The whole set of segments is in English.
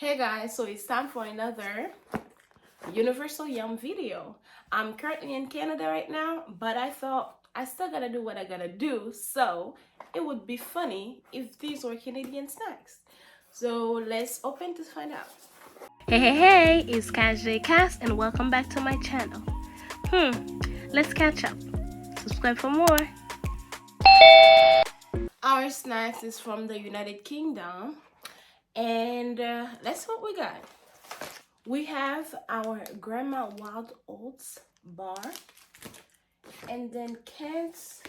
Hey guys, so it's time for another Universal Yum video. I'm currently in Canada right now, but I thought I still gotta do what I gotta do, so it would be funny if these were Canadian snacks. So let's open to find out. Hey, it's Cassjcass and welcome back to my channel. Let's catch up. Subscribe for more. Our snacks is from the United Kingdom, and let's see what we got. We have our Grandma Wild Oats bar, and then Kent's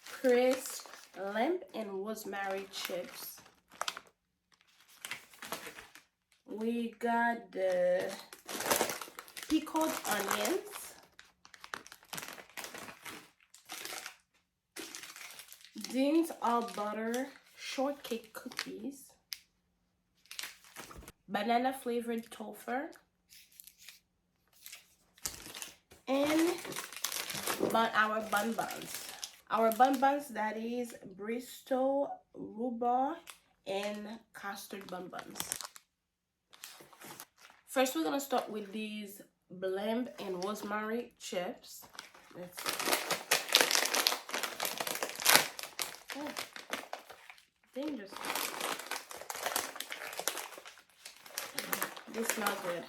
crisp lamb and rosemary chips. We got the pickled onions, Dean's all butter shortcake cookies, banana flavored tofu, and our bun buns. Our bun buns, that is Bristol rhubarb and custard bun buns. First, we're gonna start with these lamb and rosemary chips. Let's see. Oh, dangerous. They smell good.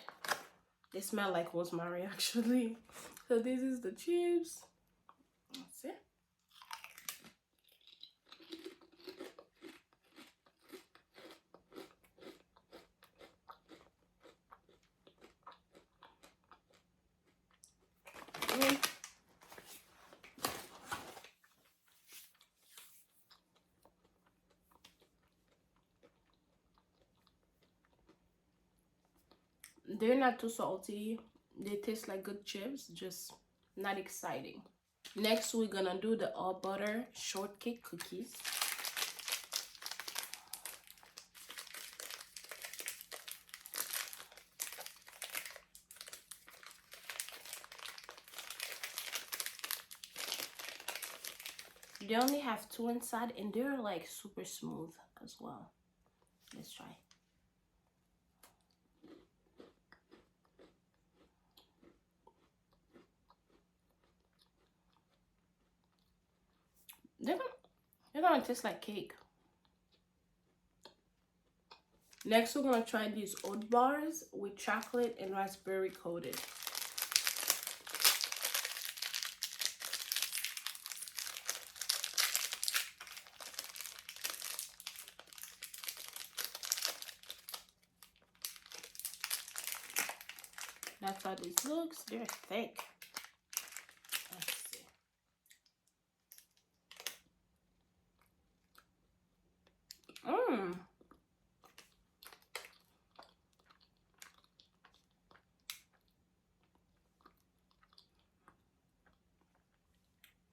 They smell like rosemary actually. So this is the chips. Let's see. They're not too salty. They taste like good chips, just not exciting. Next, we're gonna do the all butter shortcake cookies. They only have two inside and they're like super smooth as well. Let's try. They're gonna taste like cake. Next, we're gonna try these oat bars with chocolate and raspberry coated. That's how this looks. They're thick. Let's see.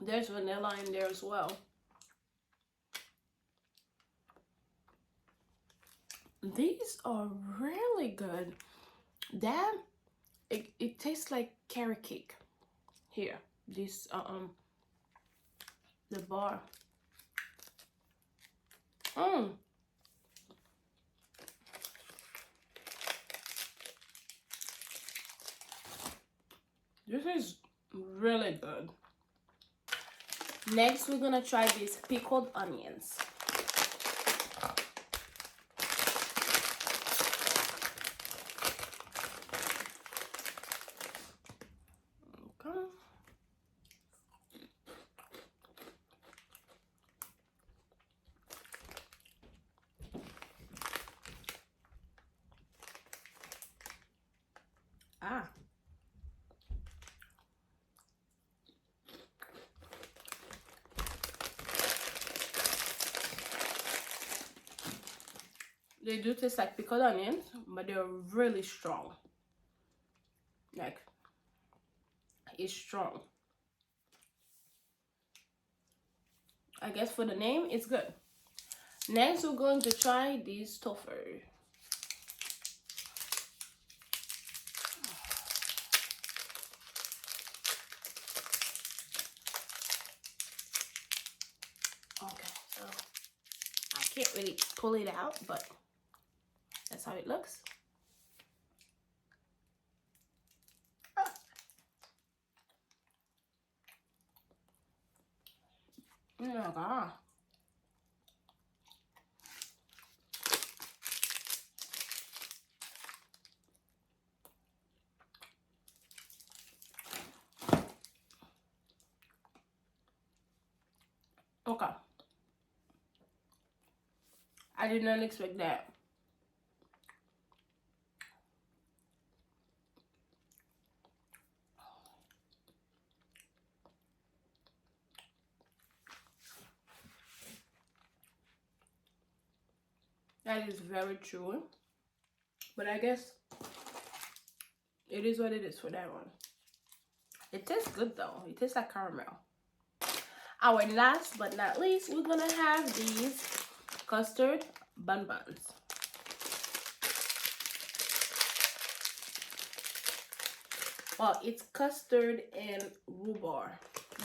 There's vanilla in there as well. These are really good. That it tastes like carrot cake. Here, this the bar. This is really good. Next, we're gonna try these pickled onions. Okay. They do taste like pickled onions, but they're really strong. Like, it's strong. I guess for the name, it's good. Next, we're going to try these tofu. Okay, so I can't really pull it out, but That's how it looks. Oh my god. Okay. I did not expect that. That is very true. But I guess it is what it is for that one. It tastes good though. It tastes like caramel. Our last but not least, we're gonna have these custard bonbons. Well, it's custard and rhubarb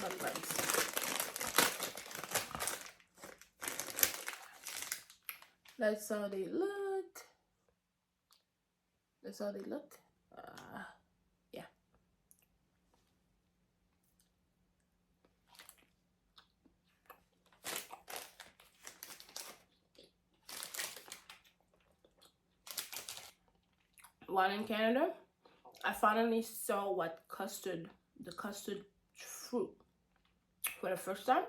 bonbons. That's how they look. That's how they look. Yeah. While in Canada, I finally saw what the custard fruit for the first time.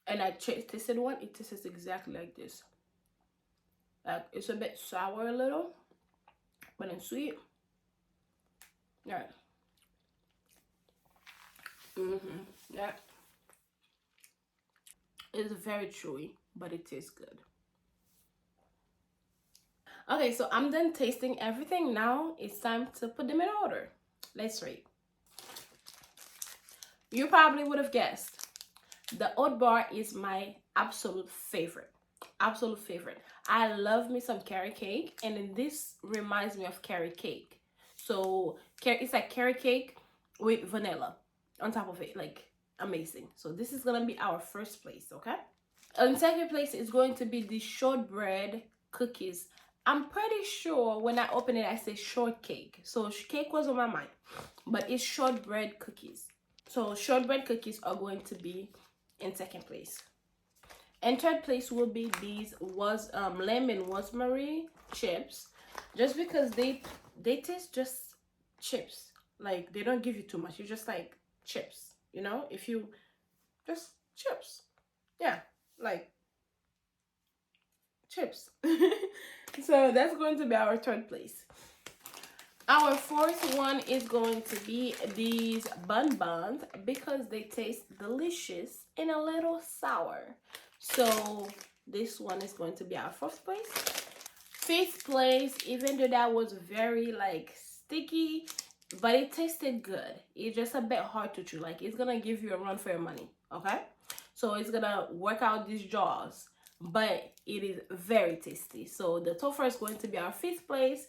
And I tasted one. It tastes exactly like this. Like, it's a bit sour a little, but it's sweet. Yeah. Yeah. It's very chewy, but it tastes good. Okay, so I'm done tasting everything. Now it's time to put them in order. Let's rate. You probably would have guessed. The oat bar is my absolute favorite. Absolute favorite. I love me some carrot cake, and then this reminds me of carrot cake. So it's like carrot cake with vanilla on top of it. Like, amazing. So this is gonna be our first place, okay? In second place is going to be the shortbread cookies. I'm pretty sure when I opened it, I said shortcake. So cake was on my mind, but it's shortbread cookies. So shortbread cookies are going to be in second place. And third place will be these lemon rosemary chips, just because they taste just chips. Like, they don't give you too much. You just like chips, you know? If you just chips. Yeah, like chips. So that's going to be our third place. Our fourth one is going to be these bonbons because they taste delicious and a little sour. So this one is going to be our fourth place. Fifth place, even though that was very like sticky, but it tasted good. It's just a bit hard to chew. Like, it's gonna give you a run for your money, okay? So it's gonna work out these jaws, but it is very tasty. So the tofu is going to be our fifth place.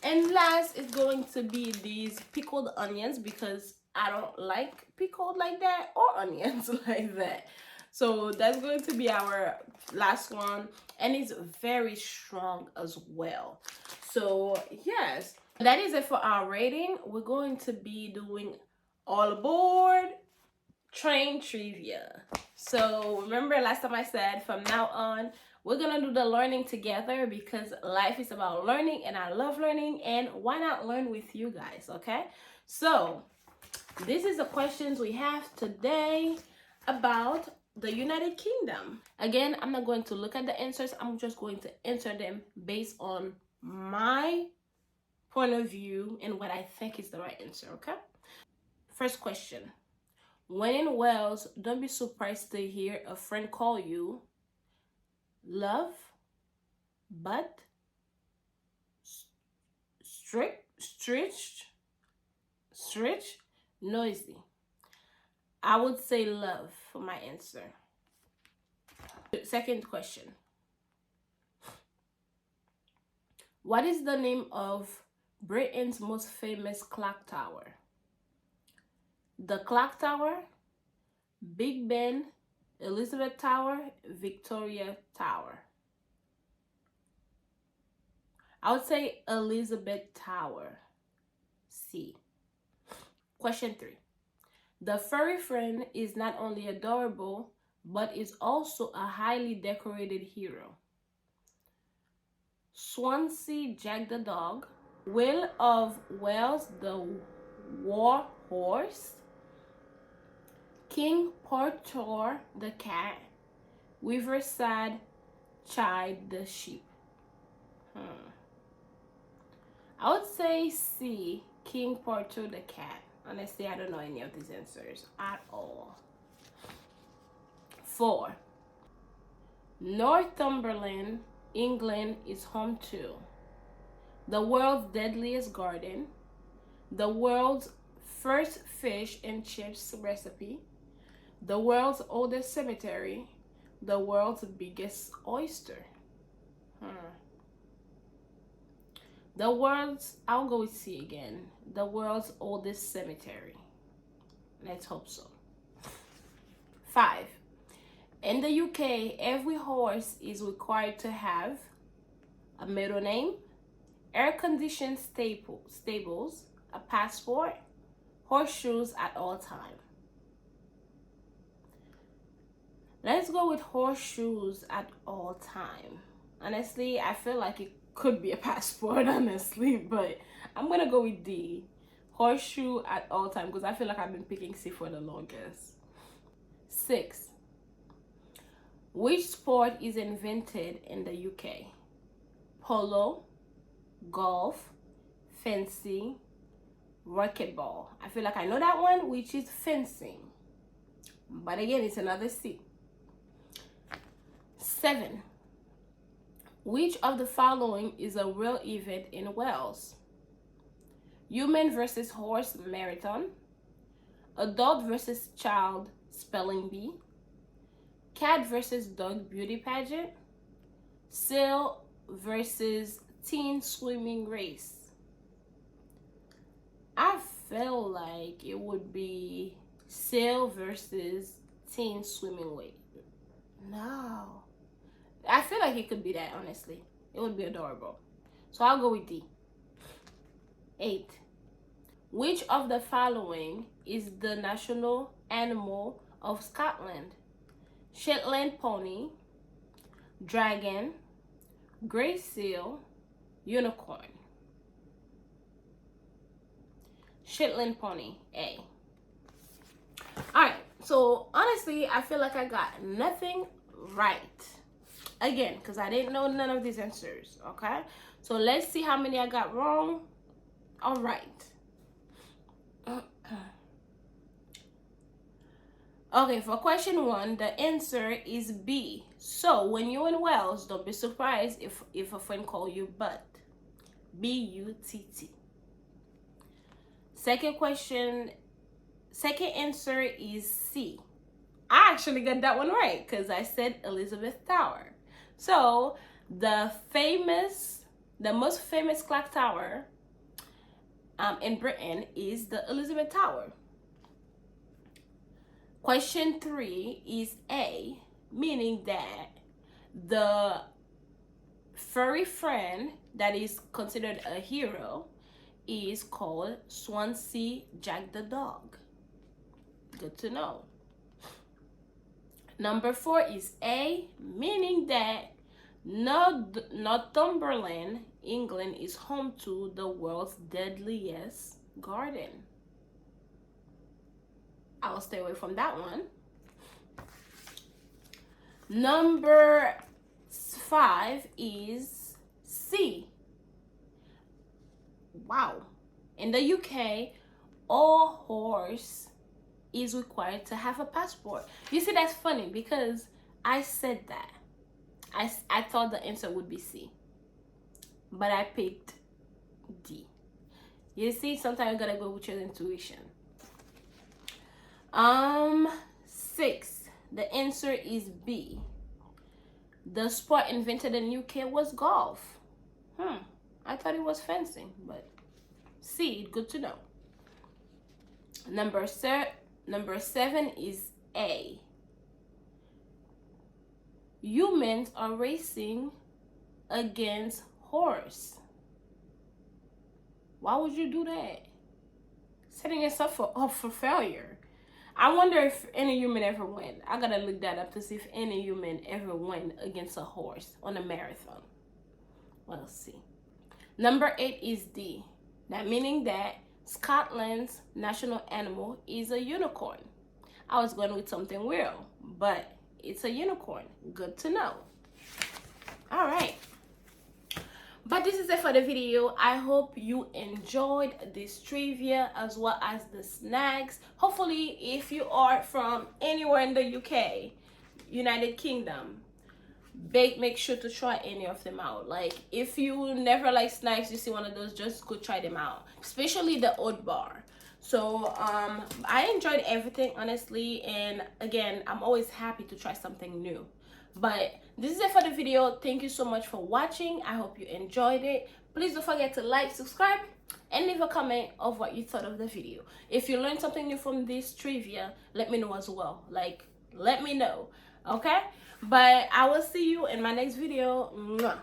And last is going to be these pickled onions because I don't like pickled like that or onions like that. So that's going to be our last one, and it's very strong as well. So yes, that is it for our rating. We're going to be doing all aboard train trivia. So remember last time I said from now on we're gonna do the learning together because life is about learning and I love learning, and why not learn with you guys, okay? So this is the questions we have today about the United Kingdom. Again, I'm not going to look at the answers. I'm just going to answer them based on my point of view and what I think is the right answer, okay? First question. When in Wales, don't be surprised to hear a friend call you love, but strict, noisy. I would say love for my answer. Second question. What is the name of Britain's most famous clock tower? The Clock Tower, Big Ben, Elizabeth Tower, Victoria Tower. I would say Elizabeth Tower. C. Question 3. The furry friend is not only adorable, but is also a highly decorated hero. Swansea Jack the dog, Will of Wales the war horse, King Portor the cat, Riverside Chide the sheep. I would say C, King Porto the cat. Honestly, I don't know any of these answers at all. 4. Northumberland, England is home to the world's deadliest garden, the world's first fish and chips recipe, the world's oldest cemetery, the world's biggest oyster. I'll go with C again. The world's oldest cemetery. Let's hope so. 5. In the UK, every horse is required to have a middle name, air-conditioned stables, a passport, horseshoes at all times. Let's go with horseshoes at all time. Honestly, I feel like it could be a passport, honestly, but I'm gonna go with D, horseshoe at all time, because I feel like I've been picking C for the longest. 6. Which sport is invented in the UK? Polo, golf, fencing, racquetball. I feel like I know that one, which is fencing. But again, it's another C. 7. Which of the following is a real event in Wales? Human versus horse marathon, adult versus child spelling bee, cat versus dog beauty pageant, sail versus teen swimming race. I feel like it would be sail versus teen swimming race. No. I feel like it could be that, honestly. It would be adorable. So I'll go with D. 8. Which of the following is the national animal of Scotland? Shetland pony, dragon, grey seal, unicorn. Shetland pony, A. Alright, so honestly, I feel like I got nothing right. Again, because I didn't know none of these answers, okay? So let's see how many I got wrong. All right. Okay, for question 1, the answer is B. So when you're in Wales, don't be surprised if a friend call you butt. B-U-T-T. Second answer is C. I actually got that one right because I said Elizabeth Tower. So the most famous clock tower in Britain is the Elizabeth Tower. Question 3 is A, meaning that the furry friend that is considered a hero is called Swansea Jack the dog. Good to know. Number 4 is A, meaning that Northumberland, England is home to the world's deadliest garden. I'll stay away from that one. Number 5 is C. Wow. In the UK, all horse is required to have a passport. You see, that's funny because I said that. I thought the answer would be C, but I picked D. You see, sometimes you gotta go with your intuition. 6. The answer is B. The sport invented in UK was golf. I thought it was fencing, but C, good to know. Number 7 is A. Humans are racing against horse. Why would you do that? Setting yourself up for failure. I wonder if any human ever win. I gotta look that up to see if any human ever win against a horse on a marathon. We'll see. Number 8 is D. That meaning that Scotland's national animal is a unicorn. I was going with something weird, but it's a unicorn. Good to know. All right. But this is it for the video. I hope you enjoyed this trivia as well as the snacks. Hopefully, if you are from anywhere in the UK, United Kingdom, make sure to try any of them out. Like, if you never like snacks, you see one of those, just go try them out, especially the oat bar. So I enjoyed everything, honestly, and again, I'm always happy to try something new. But this is it for the video. Thank you so much for watching. I hope you enjoyed it. Please don't forget to like, subscribe, and leave a comment of what you thought of the video. If you learned something new from this trivia, let me know as well. Like, let me know, okay? But I will see you in my next video. Mwah.